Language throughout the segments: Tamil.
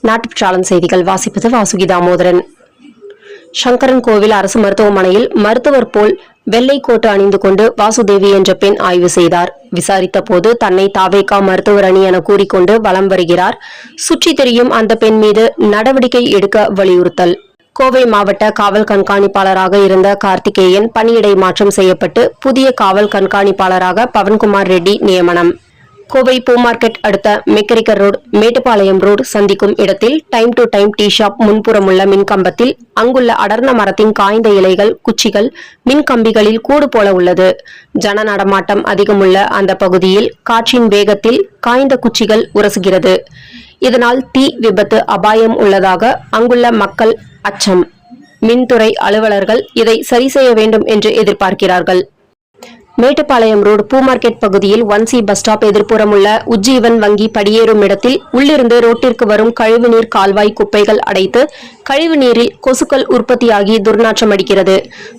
நாட்டுச்சாளன் செய்திகள் வாசிப்பது வாசுகி தாமோதரன். சங்கரன் கோவில் அரசு மருத்துவமனையில் மருத்துவர் போல் வெள்ளை கோட்டு அணிந்து கொண்டு வாசுதேவி என்ற பெண் ஆய்வு செய்தார். விசாரித்த போது தன்னை தாவேகா மருத்துவர் அணி என கூறிக்கொண்டு வலம் வருகிறார். சுற்றி தெரியும் அந்த பெண் மீது நடவடிக்கை எடுக்க வலியுறுத்தல். கோவை மாவட்ட காவல் கண்காணிப்பாளராக இருந்த கார்த்திகேயன் பணியிடை மாற்றம் செய்யப்பட்டு புதிய காவல் கண்காணிப்பாளராக பவன்குமார் ரெட்டி நியமனம். கோவை பூ மார்க்கெட் அடுத்த மெக்கரிக்கர் ரோடு மேட்டுப்பாளையம் ரோடு சந்திக்கும் இடத்தில் time to time tea shop முன்புறமுள்ள மின்கம்பத்தில் அங்குள்ள அடர்ந்த மரத்தின் காய்ந்த இலைகள் குச்சிகள் மின்கம்பிகளில் கூடு போல உள்ளது. ஜன நடமாட்டம் அதிகமுள்ள அந்த பகுதியில் காற்றின் வேகத்தில் காய்ந்த குச்சிகள் உரசுகிறது. இதனால் தீ விபத்து அபாயம் உள்ளதாக அங்குள்ள மக்கள் அச்சம். மின்துறை அலுவலர்கள் இதை சரி செய்ய வேண்டும் என்று எதிர்பார்க்கிறார்கள். மேட்டுப்பாளையம் ரோடு பூ மார்க்கெட் பகுதியில் 1C பஸ் ஸ்டாப் எதிர்ப்புறம் உள்ள உஜ்ஜீவன் வங்கி படியேறும் இடத்தில் உள்ளிருந்து ரோட்டிற்கு வரும் கழிவுநீர் கால்வாய் குப்பைகள் அடைத்து கழிவுநீரில் கொசுக்கள் உற்பத்தியாகி துர்நாற்றம் அடிக்கிறது.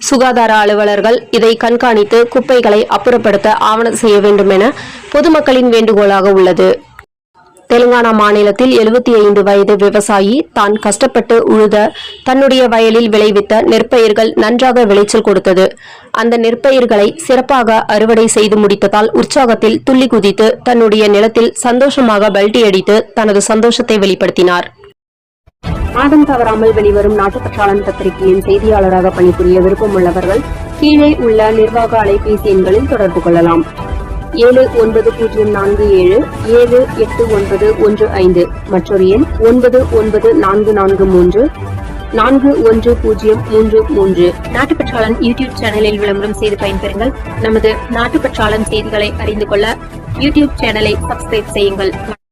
சுகாதார அலுவலர்கள் இதை கண்காணித்து குப்பைகளை அப்புறப்படுத்த ஆவணம் செய்ய வேண்டும் என பொதுமக்களின் வேண்டுகோளாக உள்ளது. தெலுங்கானா மாநிலத்தில் 75 வயது விவசாயி தான் கஷ்டப்பட்டு உழுத தன்னுடைய வயலில் விளைவித்த நெற்பயிர்கள் நன்றாக விளைச்சல் கொடுத்தது. அந்த நெற்பயிர்களை சிறப்பாக அறுவடை செய்து முடித்ததால் உற்சாகத்தில் துள்ளி குதித்து தன்னுடைய நிலத்தில் சந்தோஷமாக பல்டி அடித்து தனது சந்தோஷத்தை வெளிப்படுத்தினார். மாதம் தவறாமல் வெளிவரும் நாட்டுப்பற்றாளன் பத்திரிகையின் செய்தியாளராக பணிபுரிய விருப்பமுள்ளவர்கள் கீழே உள்ள நிர்வாக அலைபேசி எண்களில் தொடர்பு கொள்ளலாம். 7909778915 மற்றொரு எண் 9944341033. நாட்டுப்பற்றாளன் யூடியூப் சேனலில் விளம்பரம் செய்து பயன்பெறுங்கள். நமது நாட்டுப்பற்றாளன் செய்திகளை அறிந்து கொள்ள யூடியூப் சேனலை சப்ஸ்கிரைப் செய்யுங்கள்.